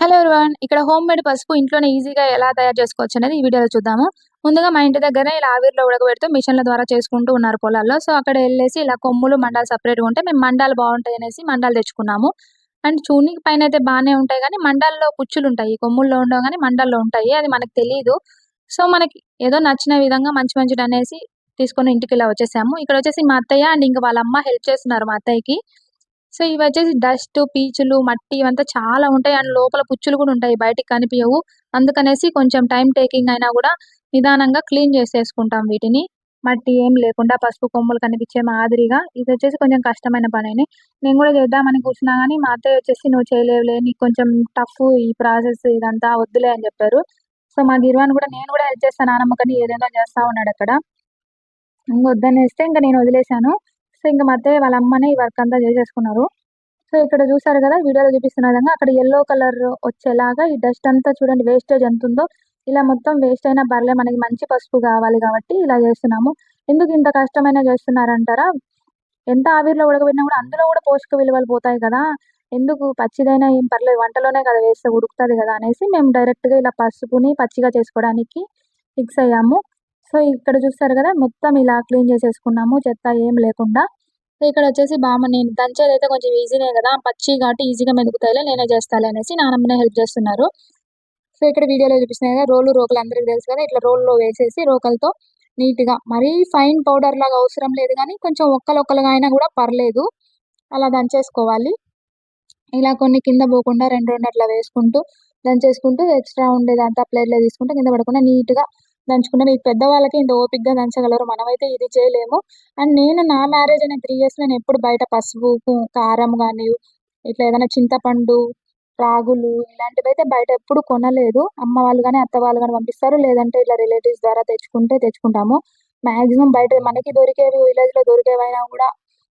Hello everyone. ఇక్కడ home made పసుపు ఇంట్లోనే ఈజీగా ఎలా తయారు చేసుకోవచ్చు అనేది ఈ వీడియోలో చూద్దాము. ముందుగా మా ఇంటి దగ్గరనే ఇలా ఆవిరిలో ఉడకబెడుతూ మిషన్ల ద్వారా చేసుకుంటూ ఉన్నారు పొలాల్లో. సో అక్కడ వెళ్ళేసి ఇలా కొమ్ములు మండాలు సపరేట్గా ఉంటే మేము మండాలు బాగుంటాయి అనేసి మండాలు తెచ్చుకున్నాము. అండ్ చూనికి పైన అయితే బాగానే ఉంటాయి కానీ మండాల్లో పుచ్చులు ఉంటాయి, కొమ్ముల్లో ఉండవు కానీ మండాల్లో ఉంటాయి, అది మనకు తెలియదు. సో మనకి ఏదో నచ్చిన విధంగా మంచి మంచిది అనేసి తీసుకొని ఇంటికి ఇలా వచ్చేసాము. ఇక్కడ వచ్చేసి మా అత్తయ్య అండ్ ఇంకా వాళ్ళ అమ్మ హెల్ప్ చేస్తున్నారు మా అత్తయ్యకి. సో ఇవొచ్చేసి డస్ట్, పీచులు, మట్టి ఇవంతా చాలా ఉంటాయి. అండ్ లోపల పుచ్చులు కూడా ఉంటాయి, బయటికి కనిపియవు. అందుకనేసి కొంచెం టైమ్ టేకింగ్ అయినా కూడా నిదానంగా క్లీన్ చేసేసుకుంటాం వీటిని. మట్టి ఏం లేకుండా పసుపు కొమ్ములు కనిపించే మాదిరిగా. ఇదొచ్చేసి కొంచెం కష్టమైన పనేనే. నేను కూడా చేద్దామని కూర్చున్నా గానీ మా అత్తయ్య వచ్చేసి "నువ్వు చేయలేవులే, నీకు కొంచెం టఫ్ ఈ ప్రాసెస్ ఇదంతా వద్దులే" అని చెప్పారు. సో మా గిర్వాన్ కూడా "నేను కూడా హెల్ప్ చేస్తా నానమ్మ" కానీ ఏదేదో చేస్తా ఉన్నాడక్కడ. వద్దనేస్తే ఇంక నేను వదిలేసాను. సో ఇంక మా అత్తయ్య వాళ్ళ అమ్మనే ఈ వర్క్ అంతా చేసేసుకున్నారు. సో ఇక్కడ చూసారు కదా, వీడియోలో చూపిస్తున్న విధంగా అక్కడ యెల్లో కలర్ వచ్చేలాగా ఈ డస్ట్ అంతా చూడండి, వేస్టేజ్ ఎంతుందో. ఇలా మొత్తం వేస్ట్ అయినా పర్లే, మనకి మంచి పసుపు కావాలి కాబట్టి ఇలా చేస్తున్నాము. ఎందుకు ఇంత కష్టమైనా చేస్తున్నారంటారా? ఎంత ఆవిరిలో ఉడకబెట్టినా కూడా అందులో కూడా పోషక విలువలు పోతాయి కదా! ఎందుకు పచ్చిదైనా ఏం పర్లేదు, వంటలోనే కదా వేస్తే ఉడుకుతది కదా అనేసి మేము డైరెక్ట్‌గా ఇలా పసుపుని పచ్చిగా చేసుకోవడానికి ఫిక్స్ అయ్యాము. సో ఇక్కడ చూస్తారు కదా, మొత్తం ఇలా క్లీన్ చేసేసుకున్నాము చెత్త ఏం లేకుండా. సో ఇక్కడొచ్చేసి బామ్మ నేను దంచేదైతే కొంచెం ఈజీనే గదా! పచ్చియి కాబట్టి ఈజీగా మెదుగుతాయిలే, నేనే చేస్తాలే అనేసి నానమ్మనే హెల్ప్ చేస్తున్నారు. సో ఇక్కడ వీడియోలో చూపిస్తున్నాయి కదా, రోకలు అందరికి తెలుసు కదా! ఇట్లా రోల్లో వేసేసి రోకలతో నీట్‌గా, మరీ ఫైన్ పౌడర్‌లాగా అవసరం లేదు గానీ, కొంచెం ఒక్కలొక్కలుగా అయినా గూడా పర్లేదు. అలా దంచేసుకోవాలి. ఇలా కొన్ని కింద పోకుండా 2, 2 అట్లా వేసుకుంటూ దంచేసుకుంటూ ఎక్స్‌ట్రా ఉండేదంతా ప్లేట్‌లో తీసుకుంటే కింద పడకుండా నీట్‌గా దంచుకున్నాను. ఇది పెద్దవాళ్ళకే ఇంత ఓపికగా దంచగలరు. మనమైతే ఇది చేయలేము. అండ్ నేను నా మ్యారేజ్ అయిన 3 ఇయర్స్ నేనెప్పుడు బయట పసుపు, కారం గాని, ఇట్లా ఏదైనా చింతపండు, రాగులు ఇలాంటివైతే బయట ఎప్పుడు కొనలేదు. అమ్మ వాళ్ళు గాని, అత్త వాళ్ళు గాని పంపిస్తారు. లేదంటే ఇట్లా రిలేటివ్స్ ద్వారా తెచ్చుకుంటాము. మాక్సిమం బయట మనకి దొరికేవి, విలేజ్‌లో దొరికేవైనా గూడా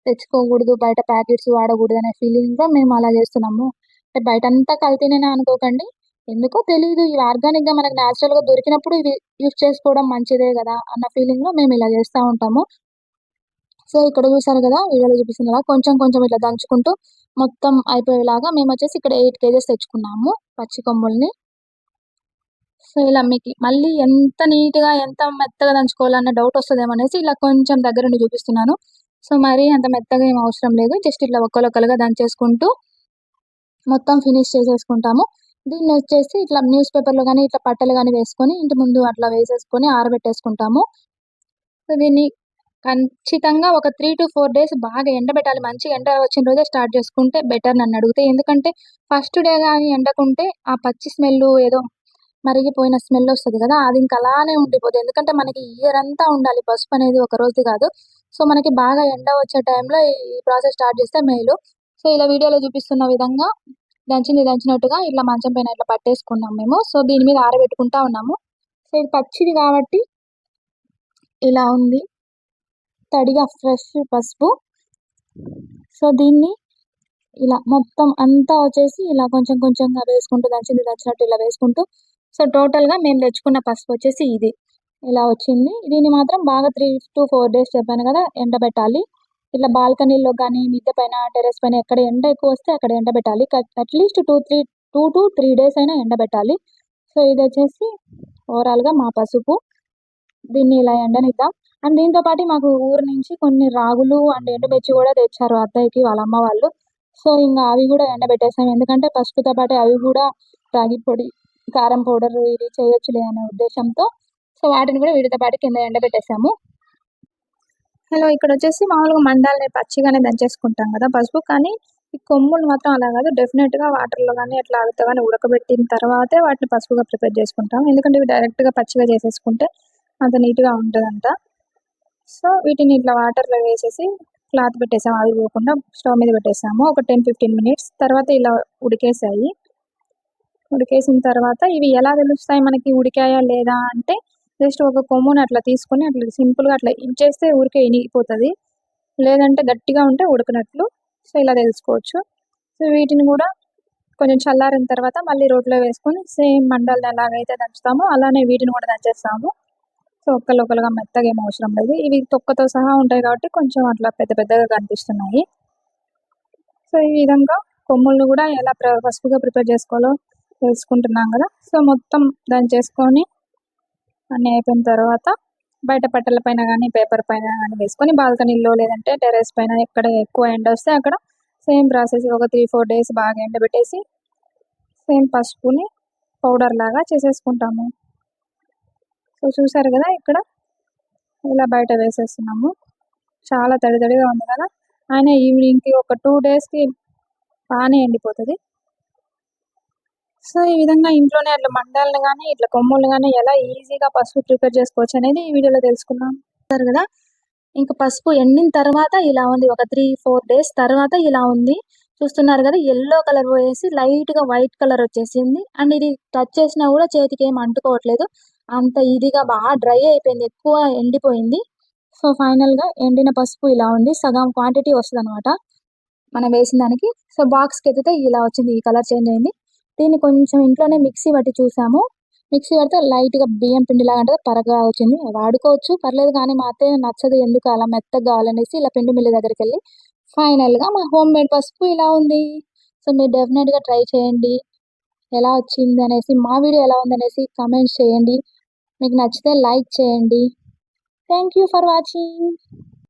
తెచ్చుకోకూడదు, బయట ప్యాకెట్స్ వాడకూడదనే ఫీలింగ్‌తో మేము అలా చేస్తున్నాము. అంటే బయటంతా కల్తీనేనా అనుకోకండి. ఎందుకో తెలీదు. ఇవి ఆర్గానిక్‌గా మనకు నేచురల్‌గా దొరికినప్పుడు ఇవి యూజ్ చేసుకోవడం మంచిదే గదా అన్న ఫీలింగ్‌లో మేమిలా చేస్తా ఉంటాము. సో ఇక్కడ చూసారు కదా, వీడియోలో చూపిస్తున్నలా కొంచెం కొంచెం ఇట్లా దంచుకుంటూ మొత్తం అయిపోయేలాగా మేమొచ్చేసి ఇక్కడ 8 కేజెస్ తెచ్చుకున్నాము పచ్చి కొమ్ముల్ని. సో ఇలా మీకు మళ్ళీ ఎంత నీట్‌గా, ఎంత మెత్తగా దంచుకోవాలన్న డౌటొస్తదేమో అనేసి ఇలా కొంచెం దగ్గరుండి చూపిస్తున్నాను. సో మరీ అంత మెత్తగా ఏమి అవసరం లేదు. జస్ట్ ఇట్లా ఒక్కలొక్కలుగా దంచేసుకుంటూ మొత్తం ఫినిష్ చేసేసుకుంటాము. దీన్నొచ్చేసి ఇట్లా న్యూస్ పేపర్‌లో గాని, ఇట్లా పట్టలు గాని వేసుకొని ఇంటి ముందు అట్లా వేసేసుకొని ఆరబెట్టేసుకుంటాము. సో దీన్ని ఖచ్చితంగా ఒక 3-4 డేస్ బాగా ఎండబెట్టాలి. మంచి ఎండ వచ్చిన రోజే స్టార్ట్ చేసుకుంటే బెటర్ నన్నడిగితే. ఎందుకంటే ఫస్ట్ డే గాని ఎండకుంటే ఆ పచ్చి స్మెల్లు ఏదో మరిగిపోయిన స్మెల్లొస్తది గదా! అది ఇంక అలానే ఉండిపోద్ది. ఎందుకంటే మనకి ఇయర్ అంతా ఉండాలి పసుపనేది, ఒక రోజుది గాదు. సో మనకి బాగా ఎండ వచ్చే టైంలో ఈ ప్రాసెస్ స్టార్ట్ చేస్తే మేలు. సో ఇలా వీడియోలో చూపిస్తున్న విధంగా దంచింది దంచినట్టుగా ఇట్లా మంచం పైన ఇట్లా పట్టేసుకున్నాం మేము. సో దీని మీద ఆరబెట్టుకుంటా ఉన్నాము. సో ఇది పచ్చిది కాబట్టి ఇలా ఉంది, తడిగా ఫ్రెష్ పసుపు. సో దీన్ని ఇలా మొత్తం అంతా వచ్చేసి ఇలా కొంచెం కొంచెంగా వేసుకుంటూ దంచింది దంచినట్టు ఇలా వేసుకుంటూ, సో టోటల్‌గా మేము తెచ్చుకున్న పసుపొచ్చేసి ఇది. ఇలా వచ్చింది. దీన్ని మాత్రం బాగా 3-4 డేస్ చెప్పాను గదా ఎండబెట్టాలి. ఇట్లా బాల్కనీలో గానీ, మిద్దె పైన, టెర్రస్ పైన ఎక్కడ ఎండ ఎక్కువొస్తే అక్కడ ఎండబెట్టాలి. అట్‌లీస్ట్ 2-3 డేస్ అయినా ఎండబెట్టాలి. సో ఇదొచ్చేసి ఓవరాల్‌గా మా పసుపు. దీన్ని ఇలా ఎండనిద్దాం. అండ్ దీంతో పాటు మాకు ఊరు నుంచి కొన్ని రాగులు అండ్ ఎండుమిర్చి గూడా తెచ్చారు అత్తయ్యకి వాళ్ళ అమ్మ వాళ్ళు. సో ఇంగ అవి గూడా ఎండబెట్టేసాం. ఎందుకంటే పసుపుతో పాటు అవి గూడా రాగి పొడి, కారం పౌడరు ఇవి చేయొచ్చులే అనే ఉద్దేశంతో సో వాటిని గూడా వీటితో పాటు కింద ఎండబెట్టేసాము. హలో, ఇక్కడొచ్చేసి మామూలుగా మండాల్ని పచ్చిగానే దంచేసుకుంటాం గదా పసుపు. కానీ ఈ కొమ్ములు మాత్రం అలా గాదు. డెఫినెట్‌గా వాటర్‌లో గానీ, అట్లా ఆవిరితో గానీ ఉడకబెట్టిన తర్వాతే వాటిని పసుపుగా ప్రిపేర్ చేసుకుంటాం. ఎందుకంటే ఇవి డైరెక్ట్‌గా పచ్చిగా చేసేసుకుంటే అంత నీట్‌గా ఉండదంట. సో వీటిని ఇట్లా వాటర్‌లో వేసేసి క్లాత్ పెట్టేసాము, ఆవిరి పోకుండా స్టవ్ మీద పెట్టేసాము. ఒక 10-15 మినిట్స్ తర్వాత ఇలా ఉడికేసాయి. ఉడికేసిన తర్వాత ఇవి ఎలా తెలుస్తాయి మనకి ఉడికాయా లేదా అంటే, జస్ట్ ఒక కొమ్ముని అట్లా తీసుకొని అట్లా సింపుల్‌గా అట్లా ఇంచేస్తే ఊరికే ఇనిగిపోతది. లేదంటే గట్టిగా ఉంటే ఉడకనట్లు. సో ఇలా తెలుసుకోవచ్చు. సో వీటిని గూడా కొంచెం చల్లారిన తర్వాత మళ్ళీ రోట్లో వేసుకొని సేమ్ మండల్ని ఎలాగైతే దంచుతామో అలానే వీటిని గూడా దంచేస్తాము. సో ఒక్కలుగా మెత్తగా ఏమి అవసరం లేదు. ఇవి తొక్కతో సహా ఉంటాయి కాబట్టి కొంచెం అట్లా పెద్ద పెద్దగా కనిపిస్తున్నాయి. సో ఈ విధంగా కొమ్ములను గూడా ఎలా పసుపుగా ప్రిపేర్ చేసుకోవాలో వేసుకుంటున్నాం కదా. సో మొత్తం దాన్ని చేసుకొని అన్నీ అయిపోయిన తర్వాత బయట పట్టెల పైన కానీ పేపర్ పైన కానీ వేసుకొని బాల్కనీలో లేదంటే టెర్రస్ పైన ఎక్కడ ఎక్కువ ఎండ వస్తే అక్కడ సేమ్ ప్రాసెస్ ఒక 3-4 డేస్ బాగా ఎండబెట్టేసి సేమ్ పసుపుని పౌడర్ లాగా చేసేసుకుంటాము. సో చూసారు కదా ఇక్కడ ఇలా బయట వేసేస్తున్నాము. చాలా తడిగా ఉంది కదా. ఆయన ఈవినింగ్కి ఒక 2 డేస్కి బాగానే ఎండిపోతుంది. సో ఈ విధంగా ఇంట్లోనే అట్లా మండలను కానీ ఇట్లా కొమ్ములు కానీ ఎలా ఈజీగా పసుపు ప్రిపేర్ చేసుకోవచ్చు అనేది ఈ వీడియోలో తెలుసుకుందాం. చూసారు కదా ఇంకా పసుపు ఎండిన తర్వాత ఇలా ఉంది. ఒక 3-4 డేస్ తర్వాత ఇలా ఉంది. చూస్తున్నారు కదా ఎల్లో కలర్ పోయేసి లైట్ గా వైట్ కలర్ వచ్చేసింది. అండ్ ఇది టచ్ చేసినా కూడా చేతికి ఏం అంటుకోవట్లేదు. అంత ఇదిగా బాగా డ్రై అయిపోయింది, ఎక్కువ ఎండిపోయింది. సో ఫైనల్ గా ఎండిన పసుపు ఇలా ఉంది. సగం క్వాంటిటీ వస్తుంది అనమాట మనం వేసిన దానికి. సో బాక్స్ కి ఎత్తితే ఇలా వచ్చింది, ఈ కలర్ చేంజ్ అయింది. దీన్ని కొంచెం ఇంట్లోనే మిక్సీ పట్టి చూసాము. మిక్సీ పడితే లైట్ గా బియ్యం పిండి లాగా అంటే పరగా వచ్చింది. వాడుకోవచ్చు పర్లేదు, కానీ మా అత్తయ్య నచ్చదు ఎందుకు అలా మెత్తగా కావాలనేసి ఇలా పిండి మిల్లి దగ్గరికి వెళ్ళి ఫైనల్ గా మా హోమ్ మేడ్ పసుపు ఇలా ఉంది. సో మీరు డెఫినెట్ గా ట్రై చేయండి. ఎలా వచ్చింది అనేసి, మా వీడియో ఎలా ఉంది అనేసి కామెంట్స్ చేయండి. మీకు నచ్చితే లైక్ చేయండి. Thank you for watching.